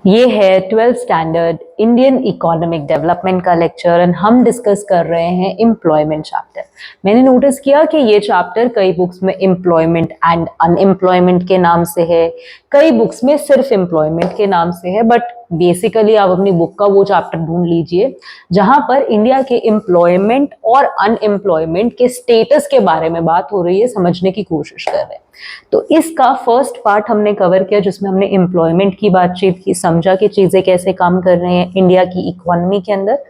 ये है 12th standard Indian economic development का लेक्चर एंड हम डिस्कस कर रहे हैं एम्प्लॉयमेंट चैप्टर। मैंने नोटिस किया कि ये चैप्टर कई बुक्स में एम्प्लॉयमेंट एंड अनएम्प्लॉयमेंट के नाम से है, कई बुक्स में सिर्फ एम्प्लॉयमेंट के नाम से है, बट बेसिकली आप अपनी बुक का वो चैप्टर ढूंढ लीजिए जहां पर इंडिया के एम्प्लॉयमेंट और अनएम्प्लॉयमेंट के स्टेटस के बारे में बात हो रही है, समझने की कोशिश कर रहे हैं। तो इसका फर्स्ट पार्ट हमने कवर किया जिसमें हमने एम्प्लॉयमेंट की बातचीत की, समझा कि चीजें कैसे काम कर रहे हैं इंडिया की इकोनॉमी के अंदर।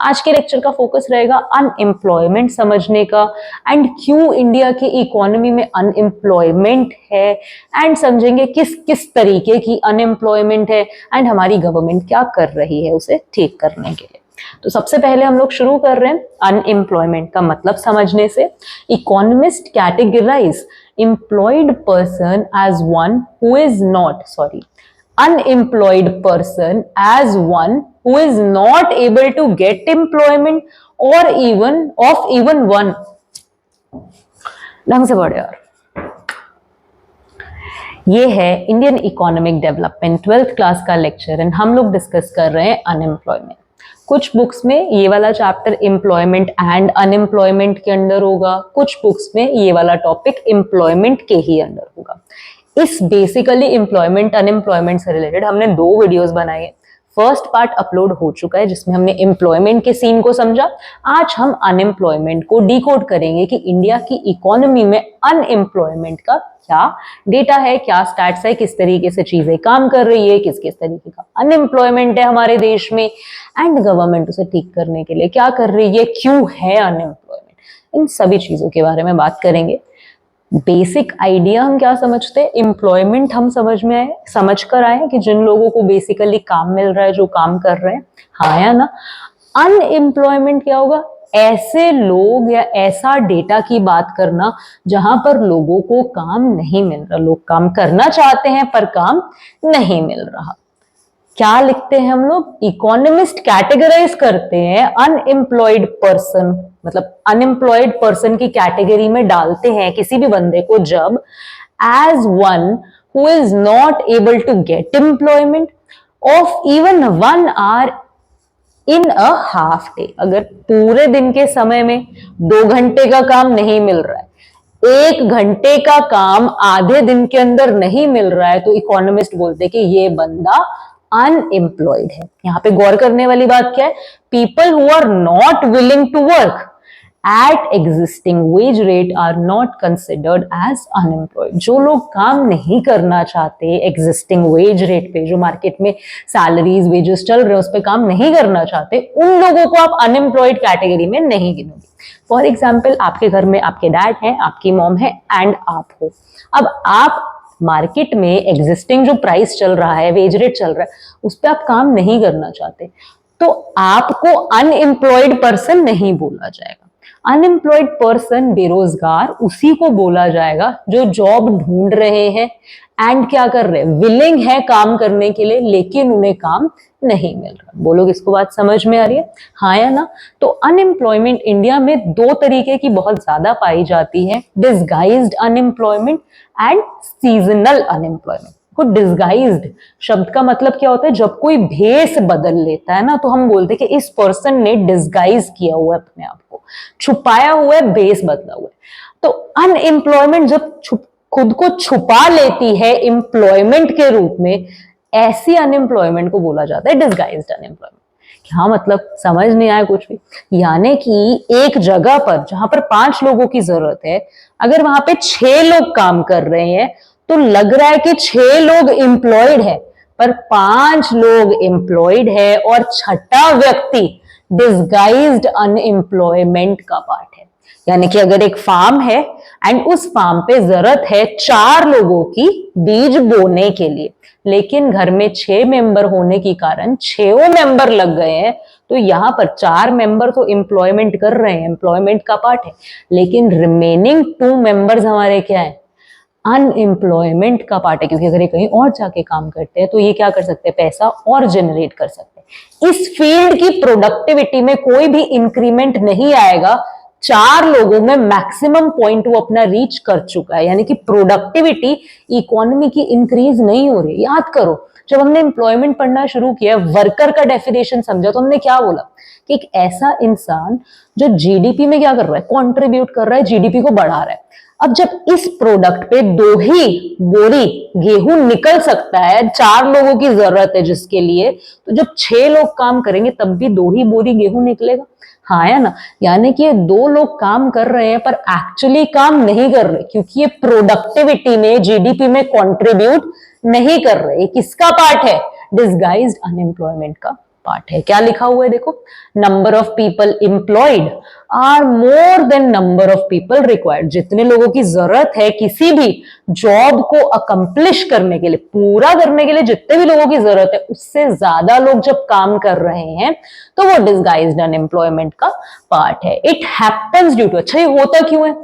आज के लेक्चर का फोकस रहेगा अनएम्प्लॉयमेंट समझने का एंड क्यों इंडिया की इकोनॉमी में अनएम्प्लॉयमेंट है, एंड समझेंगे किस किस तरीके की अनएम्प्लॉयमेंट है एंड हमारी गवर्नमेंट क्या कर रही है उसे ठीक करने के लिए। तो सबसे पहले हम लोग शुरू कर रहे हैं अनएम्प्लॉयमेंट का मतलब समझने से। Economist categorise employed person as one who is not unemployed person as one who is not able to get employment or even one। ढंग से पढ़े यार। ये है Indian economic development 12th class का लेक्चर एंड हम लोग डिस्कस कर रहे हैं अनएम्प्लॉयमेंट। कुछ बुक्स में ये वाला चैप्टर एम्प्लॉयमेंट एंड अनएम्प्लॉयमेंट के अंदर होगा, कुछ बुक्स में ये वाला टॉपिक एम्प्लॉयमेंट के ही अंदर होगा। इस बेसिकली एम्प्लॉयमेंट अनएम्प्लॉयमेंट से रिलेटेड हमने 2 वीडियोस बनाए हैं। फर्स्ट पार्ट अपलोड हो चुका है जिसमें हमने एम्प्लॉयमेंट के सीन को समझा। आज हम अनएम्प्लॉयमेंट को डिकोड करेंगे कि इंडिया की इकोनॉमी में अनएम्प्लॉयमेंट का क्या डेटा है, क्या स्टैट्स है, किस तरीके से चीजें काम कर रही है, किस किस तरीके का अनएम्प्लॉयमेंट है हमारे देश में एंड गवर्नमेंट उसे ठीक करने के लिए क्या कर रही है, क्यों है अनएम्प्लॉयमेंट, इन सभी चीजों के बारे में बात करेंगे। बेसिक आइडिया हम क्या समझते हैं, एम्प्लॉयमेंट हम समझ कर आए कि जिन लोगों को बेसिकली काम मिल रहा है, जो काम कर रहे हैं, हाँ या ना। अनएम्प्लॉयमेंट क्या होगा, ऐसे लोग या ऐसा डेटा की बात करना जहां पर लोगों को काम नहीं मिल रहा, लोग काम करना चाहते हैं पर काम नहीं मिल रहा। क्या लिखते हैं हम लोग, इकोनॉमिस्ट कैटेगराइज करते हैं अनएम्प्लॉयड पर्सन, मतलब अनएम्प्लॉयड पर्सन की कैटेगरी में डालते हैं किसी भी बंदे को जब as one who is not able to get employment of even 1 hour in a half day. अगर पूरे दिन के समय में 2 घंटे का काम नहीं मिल रहा है, 1 घंटे का काम आधे दिन के अंदर नहीं मिल रहा है, तो इकोनॉमिस्ट बोलते हैं कि ये बंदा अनएम्प्लॉयड है। यहां पे गौर करने वाली बात क्या है, people who are not willing to work at existing wage rate are not considered as unemployed. जो लोग काम नहीं करना चाहते एग्जिस्टिंग वेज रेट पे, जो मार्केट में सैलरीज वेजेस चल रहे हैं उस पर काम नहीं करना चाहते, उन लोगों को आप अनएम्प्लॉयड कैटेगरी में नहीं गिनोगे। फॉर एग्जाम्पल, आपके घर में आपके डैड हैं, आपकी मॉम है एंड आप हो। अब आप मार्केट में एग्जिस्टिंग जो प्राइस चल रहा है, वेज रेट चल रहा है, उस पर आप काम नहीं करना चाहते, तो आपको अनएम्प्लॉयड पर्सन नहीं बोला जाएगा। अनएम्प्लॉयड पर्सन, बेरोजगार, उसी को बोला जाएगा जो जॉब ढूंढ रहे हैं एंड क्या कर रहे हैं, विलिंग है काम करने के लिए, लेकिन उन्हें काम नहीं मिल रहा। बोलो किसको बात समझ में आ रही है, हाँ या ना। तो अनएम्प्लॉयमेंट इंडिया में 2 तरीके की बहुत ज्यादा पाई जाती है, disguised unemployment and seasonal unemployment. को डिस्गाइज्ड शब्द का मतलब क्या होता है, जब कोई भेष बदल लेता है ना, तो हम बोलते हैं कि इस पर्सन ने डिस्गाइज किया हुआ है, अपने आप को छुपाया हुआ है, भेष बदला हुआ है। तो अनएम्प्लॉयमेंट जब खुद को छुपा लेती है एम्प्लॉयमेंट के रूप में, ऐसी अनएम्प्लॉयमेंट को बोला जाता है डिस्गाइज्ड अनएम्प्लॉयमेंट। क्या मतलब, समझ नहीं आया कुछ भी। यानी कि एक जगह पर जहां पर 5 लोगों की जरूरत है, अगर वहां पे 6 लोग काम कर रहे हैं तो लग रहा है कि 6 लोग एम्प्लॉयड है, पर 5 लोग एम्प्लॉयड है और 6ठा व्यक्ति डिस्गाइज्ड अनएम्प्लॉयमेंट का पार्ट है। यानी कि अगर एक फार्म है एंड उस फार्म पे जरूरत है 4 लोगों की बीज बोने के लिए, लेकिन घर में 6 मेंबर होने के कारण 6 मेंबर लग गए हैं, तो यहाँ पर 4 मेंबर तो एम्प्लॉयमेंट कर रहे हैं, एम्प्लॉयमेंट का पार्ट है, लेकिन रिमेनिंग 2 मेंबर्स हमारे क्या है, अनएम्प्लॉयमेंट का पार्ट है। क्योंकि अगर ये कहीं और जाके काम करते हैं तो ये क्या कर सकते हैं, पैसा और जनरेट कर सकते हैं। इस फील्ड की प्रोडक्टिविटी में कोई भी इंक्रीमेंट नहीं आएगा 4 लोगों में मैक्सिमम पॉइंट वो अपना रीच कर चुका है, यानी कि प्रोडक्टिविटी इकोनॉमी की इंक्रीज नहीं हो रही। याद करो जब हमने एम्प्लॉयमेंट पढ़ना शुरू किया, वर्कर का डेफिनेशन समझा, तो हमने क्या बोला कि एक ऐसा इंसान जो जीडीपी में क्या कर रहा है, कंट्रीब्यूट कर रहा है, जीडीपी को बढ़ा रहा है। अब जब इस प्रोडक्ट पे 2 ही बोरी गेहूं निकल सकता है, 4 लोगों की जरूरत है जिसके लिए, तो जब 6 लोग काम करेंगे तब भी 2 ही बोरी गेहूं निकलेगा। हाँ या ना, यानी कि ये 2 लोग काम कर रहे हैं पर एक्चुअली काम नहीं कर रहे, क्योंकि ये प्रोडक्टिविटी में, जीडीपी में कंट्रीब्यूट नहीं कर रहे। किसका पार्ट है? डिसगाइज्ड अनएम्प्लॉयमेंट का पार्ट है। क्या लिखा हुआ है देखो, number of people employed are more than number of people required. जितने लोगों की जरूरत है किसी भी जॉब को अकम्प्लिश करने के लिए, पूरा करने के लिए जितने भी लोगों की जरूरत है, उससे ज्यादा लोग जब काम कर रहे हैं तो वो डिसगाइज्ड अनएम्प्लॉयमेंट का पार्ट है। इट हैपेंस ड्यू टू, अच्छा ये होता क्यों है?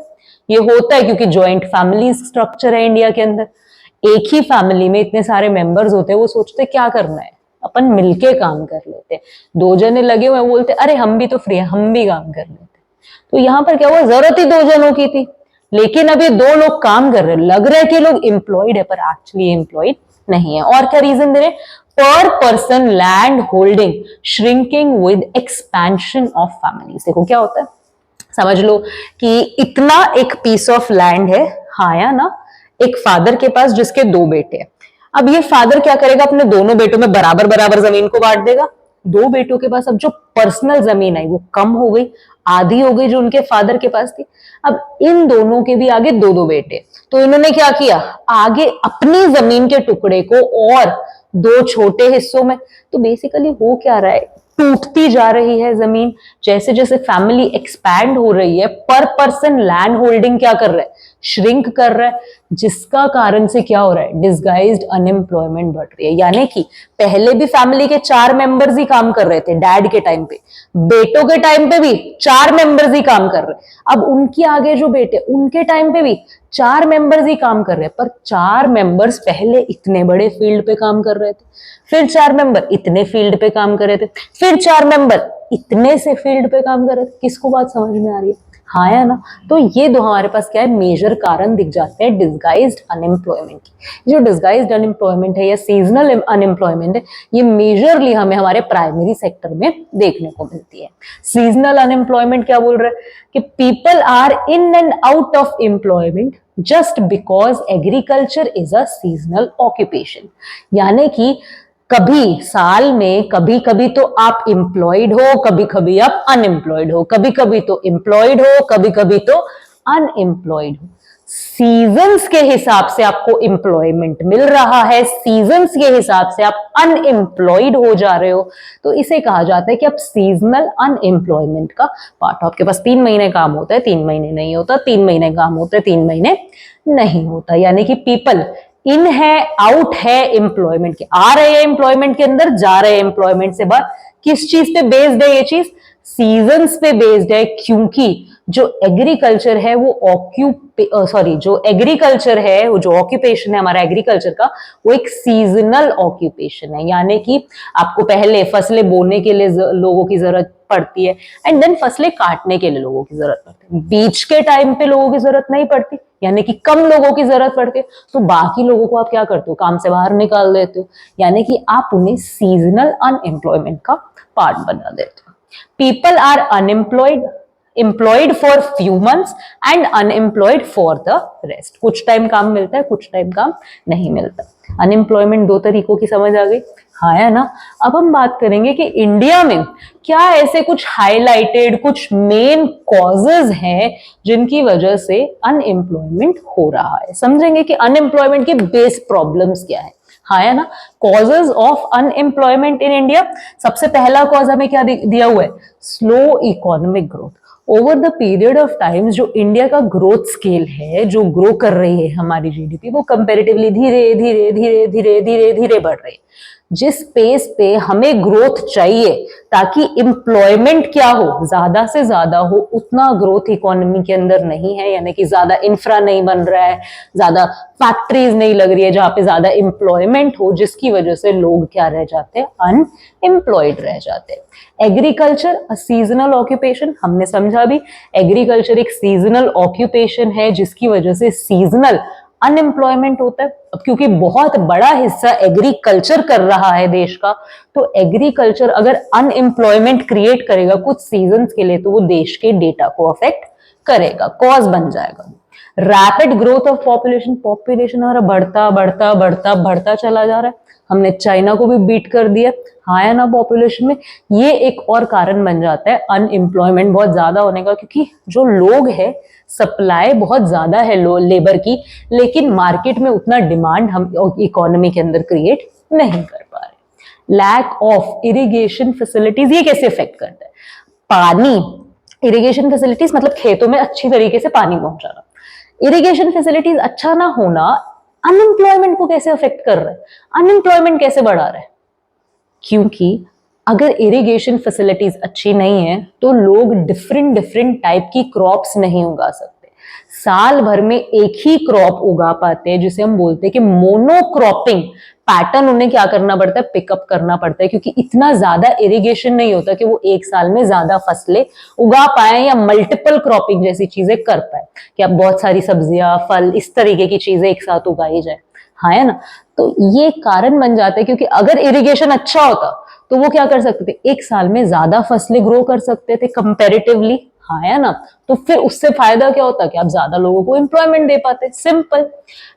ये होता है क्योंकि ज्वाइंट फैमिली स्ट्रक्चर है इंडिया के अंदर। एक ही फैमिली में इतने सारे मेंबर्स होते हैं, वो सोचते क्या करना है, अपन मिलके काम कर लेते। 2 जने लगे हुए बोलते अरे हम भी तो फ्री है, हम भी काम कर लेते। तो यहां पर क्या हुआ, जरूरत ही 2 जनों की थी, लेकिन अब ये 2 लोग काम कर रहे हैं, लग रहा है कि लोग एम्प्लॉयड है पर एक्चुअली एम्प्लॉयड नहीं है। और क्या रीजन दे रहे? पर person land holding shrinking with expansion of families. देखो क्या होता है, समझ लो कि इतना एक पीस ऑफ लैंड है, हाँ या ना, एक फादर के पास जिसके 2 बेटे हैं। अब ये फादर क्या करेगा, अपने दोनों बेटों में बराबर बराबर जमीन को बांट देगा। 2 बेटों के पास अब जो पर्सनल जमीन आई वो कम हो गई, आधी हो गई जो उनके फादर के पास थी। अब इन दोनों के भी आगे 2-2 बेटे, तो इन्होंने क्या किया, आगे अपनी जमीन के टुकड़े को और 2 छोटे हिस्सों में। तो बेसिकली हो क्या रहा है, टूटती जा रही है जमीन। जैसे जैसे फैमिली एक्सपैंड हो रही है, पर पर्सन लैंड होल्डिंग क्या कर रहा है, श्रिंक कर रहा है, जिसका कारण से क्या हो रहा है, डिसगाइज्ड अनएम्प्लॉयमेंट बढ़ रही है। यानी कि पहले भी फैमिली के 4 मेंबर्स ही काम कर रहे थे, डैड के टाइम पे, बेटों के टाइम पे भी 4 मेंबर्स ही काम कर रहे हैं। अब उनके आगे जो बेटे, उनके टाइम पे भी 4 मेंबर्स ही काम कर रहे हैं, पर 4 मेंबर्स पहले इतने बड़े फील्ड पे काम कर रहे थे, फिर 4 मेंबर इतने फील्ड पे काम कर रहे थे, फिर 4 मेंबर इतने से फील्ड पे काम कर रहे थे। किसको बात समझ में आ रही है? हाँ या ना। तो ये 2 हमारे पास क्या है, मेजर कारण दिख जाते हैं डिसगाइज्ड अनएम्प्लॉयमेंट की। जो डिसगाइज्ड अनएम्प्लॉयमेंट है या सीजनल अनएम्प्लॉयमेंट है, ये मेजरली हमें हमारे प्राइमरी सेक्टर में देखने को मिलती है। सीजनल अनएम्प्लॉयमेंट क्या बोल रहा है कि people are in and out of employment just because agriculture is a seasonal occupation. यानी कि कभी साल में कभी कभी तो आप एम्प्लॉयड हो, कभी कभी आप अनएम्प्लॉयड हो, कभी कभी तो एम्प्लॉयड हो, कभी कभी तो अनएम्प्लॉयड हो। सीजन्स के हिसाब से आपको एम्प्लॉयमेंट मिल रहा है, सीजन्स के हिसाब से आप अनएम्प्लॉयड हो जा रहे हो, तो इसे कहा जाता है कि आप सीजनल अनएम्प्लॉयमेंट का पार्ट हो। आपके पास 3 महीने काम होता है, 3 महीने नहीं होता, 3 महीने काम होता है, 3 महीने नहीं होता। यानी कि पीपल इन है, आउट है एम्प्लॉयमेंट के, आ रहे हैं एम्प्लॉयमेंट के अंदर, जा रहे हैं एम्प्लॉयमेंट से बाहर। किस चीज पे बेस्ड है ये चीज? सीजन्स पे बेस्ड है, क्योंकि जो एग्रीकल्चर है वो जो एग्रीकल्चर है, वो जो ऑक्यूपेशन है हमारा एग्रीकल्चर का, वो एक सीजनल ऑक्यूपेशन है। यानी कि आपको पहले फसलें बोने के लिए लोगों की जरूरत पड़ती है, एंड देन फसलें काटने के लिए लोगों की जरूरत पड़ती है। बीच के टाइम पे लोगों की जरूरत नहीं पड़ती, यानी कि कम लोगों की जरूरत पड़ती है, तो बाकी लोगों को आप क्या करते हो, काम से बाहर निकाल देते हो। यानी कि आप उन्हें सीजनल अनएम्प्लॉयमेंट का पार्ट बना देते हो। People are unemployed, employed for few months and unemployed for the rest. कुछ टाइम काम मिलता है, कुछ टाइम काम नहीं मिलता। अनएम्प्लॉयमेंट 2 तरीकों की समझ आ गई, हाँ है ना। अब हम बात करेंगे कि इंडिया में क्या ऐसे कुछ हाईलाइटेड, कुछ मेन कॉजेज हैं जिनकी वजह से अनएम्प्लॉयमेंट हो रहा है। समझेंगे कि अनएम्प्लॉयमेंट की बेस प्रॉब्लम्स क्या है, हाँ है ना। Causes of unemployment in India, सबसे पहला कॉज हमें क्या दिया हुआ है, slow economic growth. Over the period of time जो इंडिया का ग्रोथ स्केल है, जो ग्रो कर रही है हमारी जीडीपी, वो कंपैरेटिवली धीरे धीरे धीरे धीरे धीरे धीरे बढ़ रही है। जिस पेस पे हमें ग्रोथ चाहिए ताकि एम्प्लॉयमेंट क्या हो, ज्यादा से ज्यादा हो, उतना ग्रोथ इकोनॉमी के अंदर नहीं है। यानी कि ज्यादा इंफ्रा नहीं बन रहा है, ज्यादा फैक्ट्रीज नहीं लग रही है जहां पे ज्यादा एम्प्लॉयमेंट हो, जिसकी वजह से लोग क्या रह जाते हैं, अनएम्प्लॉयड रह जाते हैं। एग्रीकल्चर अ सीजनल ऑक्यूपेशन, हमने समझा भी, एग्रीकल्चर एक सीजनल ऑक्यूपेशन है जिसकी वजह से सीजनल अनएम्प्लॉयमेंट होता है। अब क्योंकि बहुत बड़ा हिस्सा एग्रीकल्चर कर रहा है देश का, तो एग्रीकल्चर अगर अनएम्प्लॉयमेंट क्रिएट करेगा कुछ सीजन्स के लिए, तो वो देश के डेटा को अफेक्ट करेगा, कॉज बन जाएगा। Rapid growth of population, population हमारा बढ़ता बढ़ता बढ़ता बढ़ता चला जा रहा है। हमने चाइना को भी बीट कर दिया, हाँ या ना, पॉपुलेशन में। ये एक और कारण बन जाता है अनएम्प्लॉयमेंट बहुत ज्यादा होने का, क्योंकि जो लोग हैं, सप्लाई बहुत ज्यादा है लेबर की, लेकिन मार्केट में उतना डिमांड हम इकोनॉमी के अंदर क्रिएट नहीं कर पा रहे। लैक ऑफ इरिगेशन फैसिलिटीज, ये कैसे इफेक्ट करता है? पानी, इरिगेशन फैसिलिटीज मतलब खेतों में अच्छी तरीके से पानी पहुंचाना। इरिगेशन फैसिलिटीज अच्छा ना होना अनएम्प्लॉयमेंट को कैसे अफेक्ट कर रहा है, अनएम्प्लॉयमेंट कैसे बढ़ा रहा है? क्योंकि अगर इरिगेशन फैसिलिटीज अच्छी नहीं है तो लोग डिफरेंट डिफरेंट टाइप की क्रॉप्स नहीं उगा सकते। साल भर में एक ही क्रॉप उगा पाते हैं, जिसे हम बोलते हैं कि मोनोक्रॉपिंग पैटर्न उन्हें क्या करना पड़ता है, पिकअप करना पड़ता है, क्योंकि इतना ज्यादा इरिगेशन नहीं होता कि वो एक साल में ज्यादा फसलें उगा पाए या मल्टीपल क्रॉपिंग जैसी चीजें कर पाए, कि आप बहुत सारी सब्जियां, फल, इस तरीके की चीजें एक साथ उगाई जाए, हाँ है ना। तो ये कारण बन जाता है, क्योंकि अगर इरिगेशन अच्छा होता तो वो क्या कर सकते थे, एक साल में ज्यादा फसलें ग्रो कर सकते थे कंपैरेटिवली, हाँ है ना। तो फिर उससे फायदा क्या होता कि आप ज्यादा लोगों को एम्प्लॉयमेंट दे पाते, simple.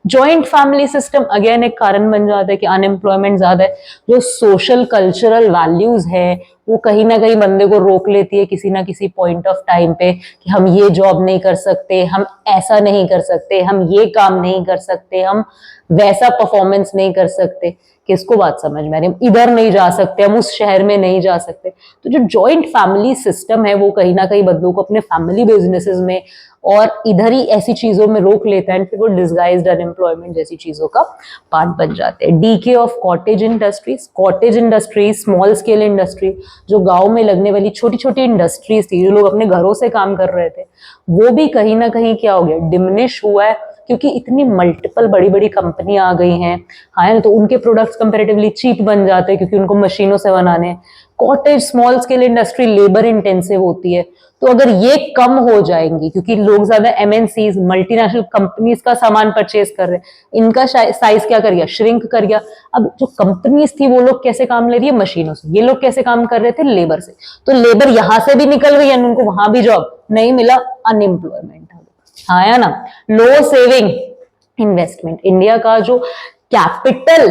Joint family system again एक कारण बन जाता है कि अनएम्प्लॉयमेंट ज्यादा है। जो सोशल कल्चरल वैल्यूज है वो कहीं ना कहीं बंदे को रोक लेती है किसी ना किसी पॉइंट ऑफ टाइम पे, कि हम ये जॉब नहीं कर सकते, हम ऐसा नहीं कर सकते, हम ये काम नहीं कर सकते, हम वैसा परफॉर्मेंस नहीं कर सकते। किसको बात समझ में आ रही है? हम इधर नहीं जा सकते, हम उस शहर में नहीं जा सकते। तो जो जॉइंट फैमिली सिस्टम है वो कहीं ना कहीं बंदों को अपने फैमिली बिजनेसेस में और इधर ही ऐसी चीजों में रोक लेता है, फिर वो डिस्गाइज्ड अनएम्प्लॉयमेंट जैसी चीजों का पार्ट बन जाते हैं। DK of cottage industries, cottage industries small scale industry, जो गांव में लगने वाली छोटी छोटी इंडस्ट्रीज थी, जो लोग अपने घरों से काम कर रहे थे, वो भी कहीं ना कहीं क्या हो गया, डिमिनिश हुआ है, क्योंकि इतनी मल्टीपल बड़ी बड़ी कंपनियां आ गई हैं, हाँ, तो उनके प्रोडक्ट्स कंपैरेटिवली चीप बन जाते हैं क्योंकि उनको मशीनों से बनाने हैं। Cottage small scale industry labour intensive होती है, तो अगर ये कम हो जाएंगी, क्योंकि लोग ज्यादा एमएनसीज मल्टीनेशनल कंपनीज का सामान परचेज कर रहे हैं, इनका साइज क्या कर गया, श्रिंक कर गया। अब जो कंपनीज थी वो लोग कैसे काम ले रही है, मशीनों से, ये लोग कैसे काम कर रहे थे, लेबर से। तो लेबर यहां से भी निकल गई, उनको वहां भी जॉब नहीं मिला, अनएम्प्लॉयमेंट, हाँ या ना। लो सेविंग इन्वेस्टमेंट, इंडिया का जो कैपिटल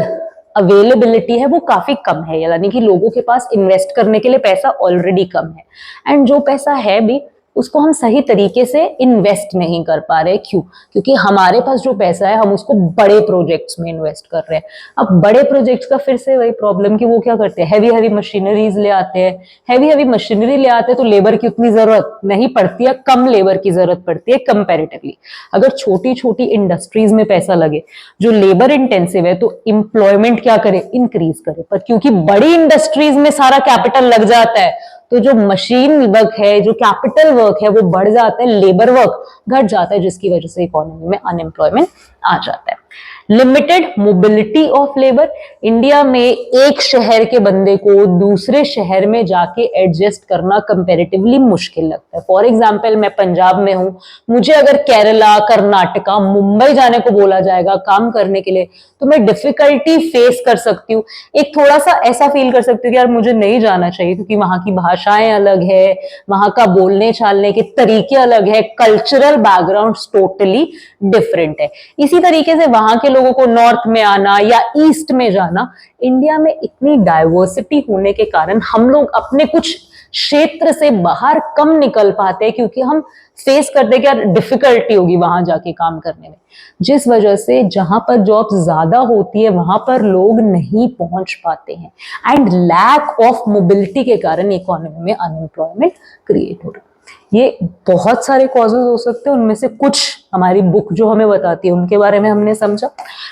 अवेलेबिलिटी है वो काफी कम है, यानी कि लोगों के पास इन्वेस्ट करने के लिए पैसा ऑलरेडी कम है, एंड जो पैसा है भी उसको हम सही तरीके से इन्वेस्ट नहीं कर पा रहे। क्यों? क्योंकि हमारे पास जो पैसा है हम उसको बड़े प्रोजेक्ट्स में इन्वेस्ट कर रहे हैं। अब बड़े प्रोजेक्ट्स का फिर से वही प्रॉब्लम कि वो क्या करते हैं, हैवी हैवी मशीनरीज ले आते हैं, हैवी हैवी मशीनरी ले आते हैं तो लेबर की उतनी जरूरत नहीं पड़ती है, कम लेबर की जरूरत पड़ती है कंपैरेटिवली। अगर छोटी छोटी इंडस्ट्रीज में पैसा लगे जो लेबर इंटेंसिव है, तो एम्प्लॉयमेंट क्या करे, इंक्रीज करे। पर क्योंकि बड़ी इंडस्ट्रीज में सारा कैपिटल लग जाता है, तो जो मशीन वर्क है, जो कैपिटल वर्क है, वो बढ़ जाता है, लेबर वर्क घट जाता है, जिसकी वजह से इकोनॉमी में अनएम्प्लॉयमेंट आ जाता है। Limited mobility of labour, India में एक शहर के बंदे को दूसरे शहर में जाके एडजस्ट करना कंपैरेटिवली मुश्किल लगता है। फॉर एग्जांपल, मैं पंजाब में हूं, मुझे अगर केरला, कर्नाटका, मुंबई जाने को बोला जाएगा काम करने के लिए, तो मैं डिफिकल्टी फेस कर सकती हूँ। एक थोड़ा सा ऐसा फील कर सकती हूँ कि यार मुझे नहीं जाना चाहिए, क्योंकि वहां की भाषाएं अलग है, वहां का बोलने चालने के तरीके अलग है, कल्चरल बैकग्राउंड टोटली डिफरेंट है। इसी तरीके से वहां के लोगों को नॉर्थ में आना या ईस्ट में जाना, इंडिया में इतनी डाइवर्सिटी होने के कारण हम लोग अपने कुछ क्षेत्र से बाहर कम निकल पाते हैं, क्योंकि हम फेस करते हैं कि यार डिफिकल्टी होगी वहां जाके काम करने में, जिस वजह से जहां पर जॉब्स ज्यादा होती है वहां पर लोग नहीं पहुंच पाते हैं, एंड लैक ऑफ मोबिलिटी के कारण इकोनॉमी में अनएम्प्लॉयमेंट क्रिएट हो रहा है। ये बहुत सारे कॉजेज हो सकते हैं, उनमें से कुछ हमारी बुक जो हमें बताती है उनके बारे में हमने समझा।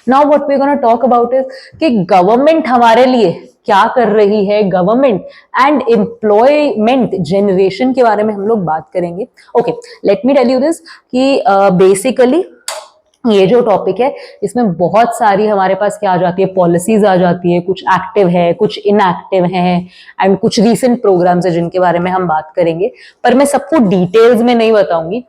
Now what we gonna talk about is कि गवर्नमेंट हमारे लिए क्या कर रही है, गवर्नमेंट एंड एम्प्लॉयमेंट जनरेशन के बारे में हम लोग बात करेंगे। Okay, let me tell you this कि बेसिकली ये जो टॉपिक है इसमें बहुत सारी हमारे पास क्या आ जाती है, पॉलिसीज आ जाती है, कुछ एक्टिव है, कुछ इनएक्टिव है, एंड कुछ रीसेंट प्रोग्राम्स है जिनके बारे में हम बात करेंगे। पर मैं सबको डिटेल्स में नहीं बताऊंगी।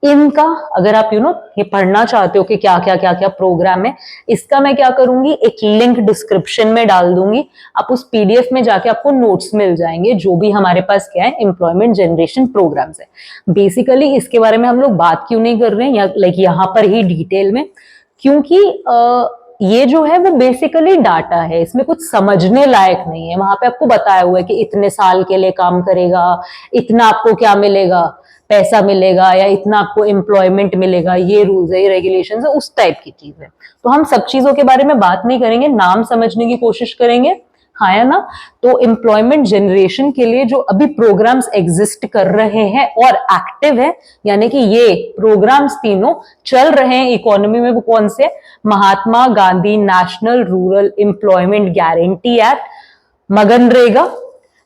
इनका अगर आप ये पढ़ना चाहते हो कि क्या क्या क्या क्या प्रोग्राम है, इसका मैं क्या करूंगी, एक लिंक डिस्क्रिप्शन में डाल दूंगी। आप उस पीडीएफ में जाके आपको नोट्स मिल जाएंगे, जो भी हमारे पास क्या है एम्प्लॉयमेंट जनरेशन प्रोग्राम्स है। बेसिकली इसके बारे में हम लोग बात क्यों नहीं कर रहे हैं, या लाइक यहाँ पर ही डिटेल में, क्योंकि ये जो है वो बेसिकली डाटा है, इसमें कुछ समझने लायक नहीं है। वहां पे आपको बताया हुआ है कि इतने साल के लिए काम करेगा, इतना आपको क्या मिलेगा, पैसा मिलेगा, या इतना आपको एम्प्लॉयमेंट मिलेगा, ये रूल्स है, ये रेगुलेशंस है, उस टाइप की चीज है। तो हम सब चीजों के बारे में बात नहीं करेंगे, नाम समझने की कोशिश करेंगे, हाँ है ना। तो एम्प्लॉयमेंट जनरेशन के लिए जो अभी प्रोग्राम्स एग्जिस्ट कर रहे हैं और एक्टिव है, यानी कि ये प्रोग्राम्स तीनों चल रहे हैं इकोनॉमी में, वो कौन से, Mahatma Gandhi national rural employment guarantee act, मनरेगा,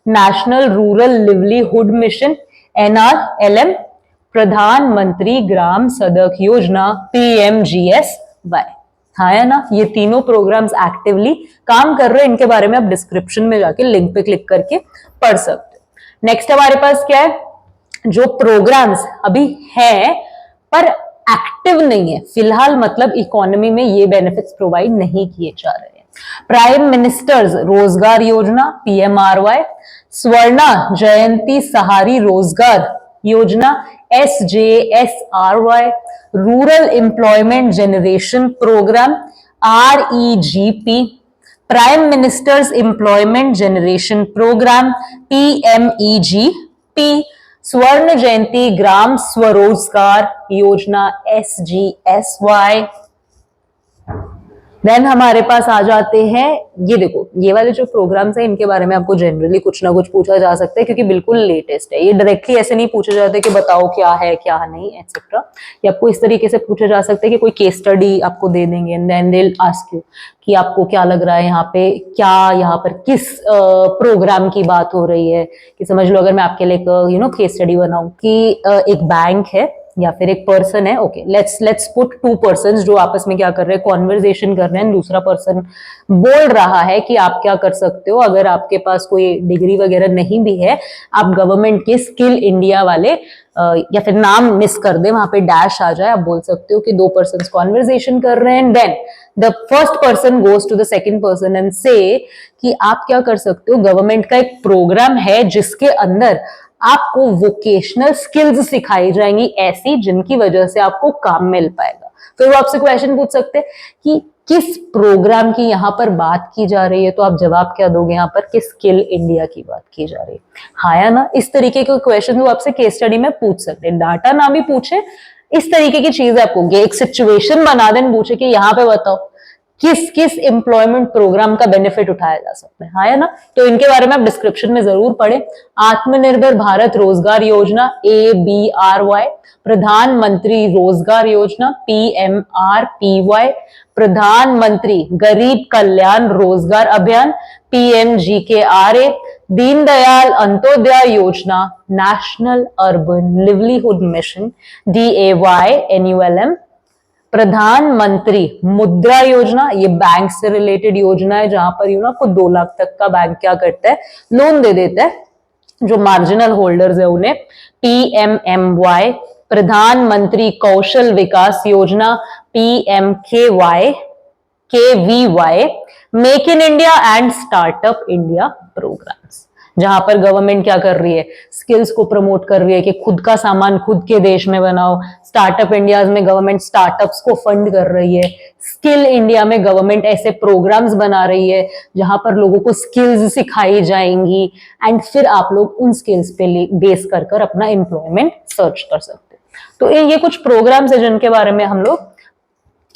national rural livelihood mission NRLM, प्रधानमंत्री ग्राम सड़क योजना PMGSY, हाँ है ना। ये तीनों प्रोग्राम्स एक्टिवली काम कर रहे हैं, इनके बारे में आप डिस्क्रिप्शन में जाके लिंक पे क्लिक करके पढ़ सकते हो। नेक्स्ट हमारे पास क्या है, जो प्रोग्राम्स अभी है पर एक्टिव नहीं है फिलहाल, मतलब इकोनॉमी में ये बेनिफिट्स प्रोवाइड नहीं किए जा रहे हैं। प्राइम मिनिस्टर्स रोजगार योजना PMRY, स्वर्णा जयंती सहारी Rozgar Yojana SJSRY, rural employment generation programme REGP, prime minister's employment generation programme PMEGP, Swarna जयंती ग्राम स्वरोजगार योजना SGSY। देन हमारे पास आ जाते हैं, ये देखो ये वाले जो प्रोग्राम्स हैं इनके बारे में आपको जनरली कुछ ना कुछ पूछा जा सकता है, क्योंकि बिल्कुल लेटेस्ट है। ये डायरेक्टली ऐसे नहीं पूछा जाता है कि बताओ क्या है क्या नहीं एक्सेट्रा। ये आपको इस तरीके से पूछा जा सकता है कि कोई केस स्टडी आपको दे देंगे and then they will ask you कि आपको क्या लग रहा है यहाँ पे, क्या यहाँ पर किस प्रोग्राम की बात हो रही है। कि समझ लो अगर मैं आपके लिए केस स्टडी बनाऊं कि एक बैंक है या फिर एक पर्सन है, okay let's put to persons जो आपस में क्या कर रहे हैं, कॉन्वर्सेशन कर रहे हैं। दूसरा पर्सन बोल रहा है कि आप क्या कर सकते हो, अगर आपके पास कोई डिग्री वगैरह नहीं भी है, आप गवर्नमेंट के स्किल इंडिया वाले या फिर नाम मिस कर दे, वहां पे डैश आ जाए, आप बोल सकते हो कि दो पर्सन्स कॉन्वर्सेशन कर रहे हैं, then the first person goes to the second person and say कि आप क्या कर सकते हो, गवर्नमेंट का एक प्रोग्राम है जिसके अंदर आपको वोकेशनल स्किल्स सिखाई जाएंगी ऐसी जिनकी वजह से आपको काम मिल पाएगा। फिर वो आपसे क्वेश्चन पूछ सकते हैं कि किस प्रोग्राम की यहाँ पर बात की जा रही है, तो आप जवाब क्या दोगे यहाँ पर कि स्किल इंडिया की बात की जा रही है, हाँ या ना। इस तरीके के क्वेश्चन वो आपसे केस स्टडी में पूछ सकते हैं, डाटा ना भी पूछे, इस तरीके की चीज आपको एक सिचुएशन बना दें, पूछे कि यहाँ पे बताओ किस किस एम्प्लॉयमेंट प्रोग्राम का बेनिफिट उठाया जा सकता है, हाँ है ना। तो इनके बारे में आप डिस्क्रिप्शन में जरूर पढ़ें। आत्मनिर्भर भारत रोजगार योजना ABRY, प्रधानमंत्री रोजगार योजना PMRPY, प्रधानमंत्री गरीब कल्याण रोजगार अभियान PMGKRA, दीनदयाल अंत्योदय योजना national urban livelihood mission DAY-NULM, प्रधानमंत्री मुद्रा योजना, ये बैंक से रिलेटेड योजना है जहां पर आपको 2 लाख तक का बैंक क्या करता है, लोन दे देता है जो मार्जिनल होल्डर्स है उन्हें। PMMY, प्रधानमंत्री कौशल Vikas Yojana PMKVY, make in India and startup India programmes, जहां पर गवर्नमेंट क्या कर रही है, स्किल्स को प्रमोट कर रही है कि खुद का सामान खुद के देश में बनाओ। स्टार्टअप इंडिया में गवर्नमेंट स्टार्टअप्स को फंड कर रही है। स्किल इंडिया में गवर्नमेंट ऐसे प्रोग्राम्स बना रही है जहां पर लोगों को स्किल्स सिखाई जाएंगी एंड फिर आप लोग उन स्किल्स पे बेस कर अपना एम्प्लॉयमेंट सर्च कर सकते हैं। तो ये कुछ प्रोग्राम्स है जिनके बारे में हम लोग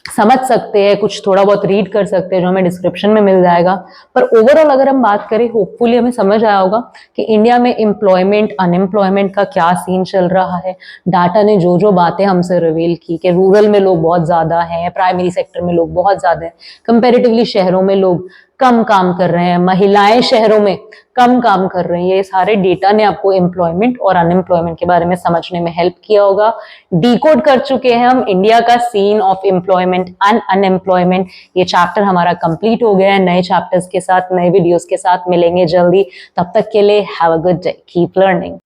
समझ सकते हैं, कुछ थोड़ा बहुत रीड कर सकते हैं जो हमें डिस्क्रिप्शन में मिल जाएगा। पर ओवरऑल अगर हम बात करें, होपफुली हमें समझ आया होगा कि इंडिया में एम्प्लॉयमेंट अनएम्प्लॉयमेंट का क्या सीन चल रहा है। डाटा ने जो जो बातें हमसे रिवील की कि रूरल में लोग बहुत ज्यादा हैं, प्राइमरी सेक्टर में लोग बहुत ज्यादा हैं, कंपेरेटिवली शहरों में लोग कम काम कर रहे हैं, महिलाएं शहरों में कम काम कर रही है। ये सारे डेटा ने आपको एम्प्लॉयमेंट और अनएम्प्लॉयमेंट के बारे में समझने में हेल्प किया होगा। डिकोड कर चुके हैं हम इंडिया का scene of employment and unemployment. ये चैप्टर हमारा कंप्लीट हो गया है। नए चैप्टर्स के साथ, नए वीडियोस के साथ मिलेंगे जल्दी। तब तक के लिए have a good day, keep learning.